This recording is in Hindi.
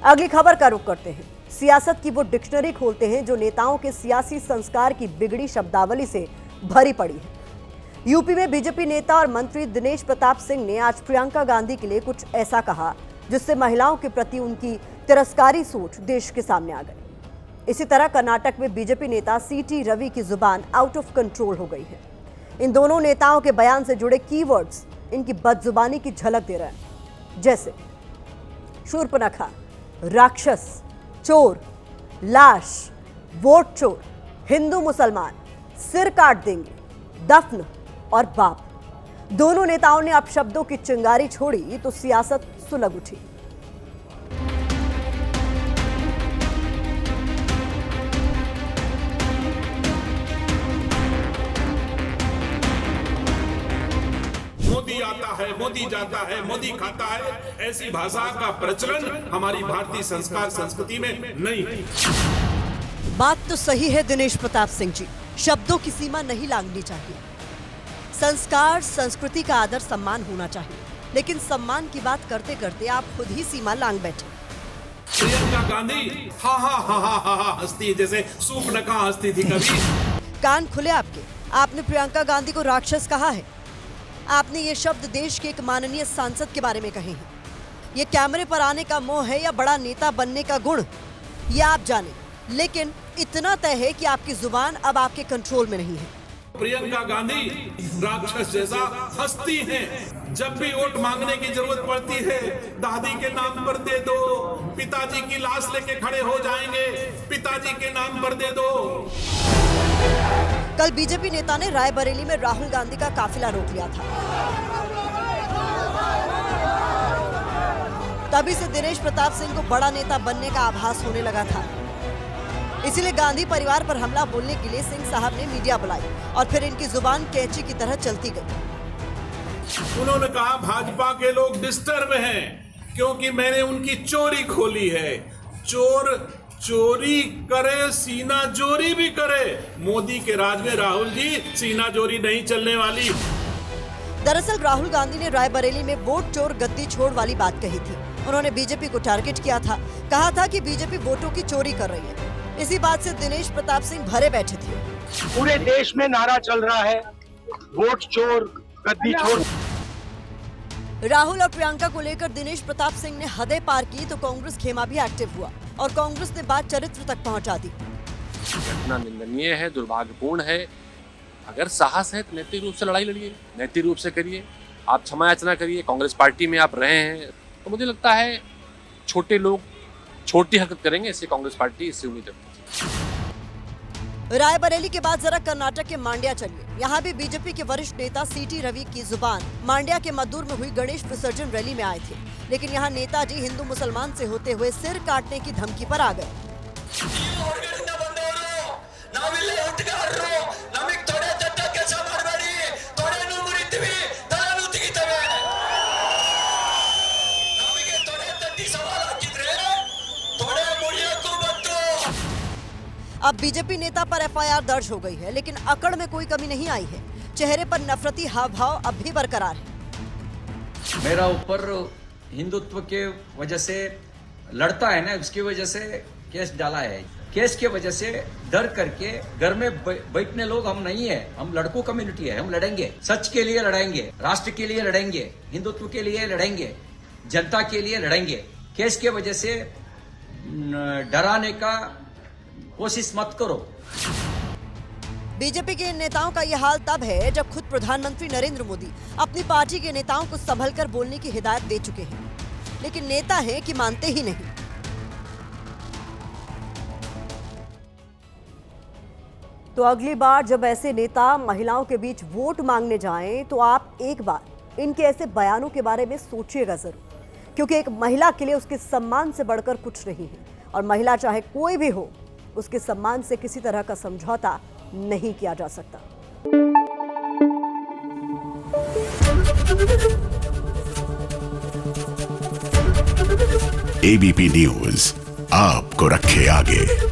अगली खबर का रुख करते हैं। सियासत की वो डिक्शनरी खोलते हैं जो नेताओं के सियासी संस्कार की बिगड़ी शब्दावली से भरी पड़ी है। यूपी में बीजेपी नेता और मंत्री दिनेश प्रताप सिंह ने आज प्रियंका गांधी के लिए कुछ ऐसा कहा जिससे महिलाओं के प्रति उनकी तिरस्कारी सोच देश के सामने आ गई। इसी तरह कर्नाटक में बीजेपी नेता सीटी रवि की जुबान आउट ऑफ कंट्रोल हो गई है। इन दोनों नेताओं के बयान से जुड़े कीवर्ड्स इनकी बदजुबानी की झलक दे रहे हैं, जैसे शूर्पणखा, राक्षस, चोर, लाश, वोट चोर, हिंदू मुसलमान, सिर काट देंगे, दफन और बाप। दोनों नेताओं ने अपशब्दों की चिंगारी छोड़ी तो सियासत सुलग उठी। मोदी आता है, मोदी जाता है, मोदी खाता है, ऐसी भाषा का प्रचलन हमारी भारतीय संस्कार संस्कृति में नहीं है। बात तो सही है दिनेश प्रताप सिंह जी, शब्दों की सीमा नहीं लांघनी चाहिए। संस्कार संस्कृति का आदर सम्मान होना चाहिए, लेकिन सम्मान की बात करते करते आप खुद ही सीमा लांघ बैठे। प्रियंका गांधी हा हा हा हा हा हा हंसती जैसे शूर्पणखा हंसती थी कभी। कान खुले आपके, आपने प्रियंका गांधी को राक्षस कहा है। आपने ये शब्द देश के एक माननीय सांसद के बारे में कहे हैं। ये कैमरे पर आने का मोह है या बड़ा नेता बनने का गुण, ये आप जाने, लेकिन इतना तय है कि आपकी जुबान अब आपके कंट्रोल में नहीं है। प्रियंका गांधी राक्षस जैसा हंसती हैं। जब भी वोट मांगने की जरूरत पड़ती है, दादी के नाम पर दे दो, पिताजी की लाश लेके खड़े हो जाएंगे, पिताजी के नाम पर दे दो। कल बीजेपी नेता ने रायबरेली में राहुल गांधी का काफिला रोक लिया था। तभी से दिनेश प्रताप सिंह को बड़ा नेता बनने का आभास होने लगा था। इसीलिए गांधी परिवार पर हमला बोलने के लिए सिंह साहब ने मीडिया बुलाई और फिर इनकी जुबान कैंची की तरह चलती गई। उन्होंने कहा भाजपा के लोग डिस्टर्ब हैं क्योंकि मैंने उनकी चोरी खोली है। चोर चोरी करे, सीना जोरी भी करे। मोदी के राज में राहुल जी सीना जोरी नहीं चलने वाली। दरअसल राहुल गांधी ने रायबरेली में वोट चोर गद्दी छोड़ वाली बात कही थी। उन्होंने बीजेपी को टारगेट किया था, कहा था कि बीजेपी वोटों की चोरी कर रही है। इसी बात से दिनेश प्रताप सिंह भरे बैठे थे। पूरे देश में नारा चल रहा है, वोट चोर गद्दी छोड़। राहुल और प्रियंका को लेकर दिनेश प्रताप सिंह ने हदें पार की तो कांग्रेस खेमा भी एक्टिव हुआ और कांग्रेस ने बात चरित्र तक पहुंचा दी। घटना निंदनीय है, दुर्भाग्यपूर्ण है। अगर साहस है तो नैतिक रूप से लड़ाई लड़िए, नैतिक रूप से करिए। आप क्षमा याचना करिए। कांग्रेस पार्टी में आप रहे हैं तो मुझे लगता है छोटे लोग छोटी हरकत करेंगे, इससे कांग्रेस पार्टी इससे उम्मीद रखती है। रायबरेली के बाद जरा कर्नाटक के मांड्या चलिए। यहाँ भी बीजेपी के वरिष्ठ नेता सीटी रवि की जुबान मांड्या के मद्दूर में हुई गणेश विसर्जन रैली में आए थे, लेकिन यहाँ नेताजी हिंदू मुसलमान से होते हुए सिर काटने की धमकी पर आ गए। अब बीजेपी नेता पर एफआईआर दर्ज हो गई है, लेकिन अकड़ में कोई कमी नहीं आई है। चेहरे पर नफरती हाव भाव अब भी बरकरार है। मेरा ऊपर हिंदुत्व के वजह से लड़ता है ना, उसकी वजह से केस डाला है। केस की वजह से डर करके घर में बैठने लोग हम नहीं है। हम लड़कों कम्युनिटी है, हम लड़ेंगे, सच के लिए लड़ेंगे, राष्ट्र के लिए लड़ेंगे, हिंदुत्व के लिए लड़ेंगे, जनता के लिए लड़ेंगे। केस की वजह से डराने का कोशिश मत करो। बीजेपी के नेताओं का यह हाल तब है जब खुद प्रधानमंत्री नरेंद्र मोदी अपनी पार्टी के नेताओं को संभलकर बोलने की हिदायत दे चुके हैं, लेकिन नेता हैं कि मानते ही नहीं। तो अगली बार जब ऐसे नेता महिलाओं के बीच वोट मांगने जाएं तो आप एक बार इनके ऐसे बयानों के बारे में सोचिएगा जरूर, क्योंकि एक महिला के लिए उसके सम्मान से बढ़कर कुछ नहीं है और महिला चाहे कोई भी हो, उसके सम्मान से किसी तरह का समझौता नहीं किया जा सकता। एबीपी न्यूज आपको रखे आगे।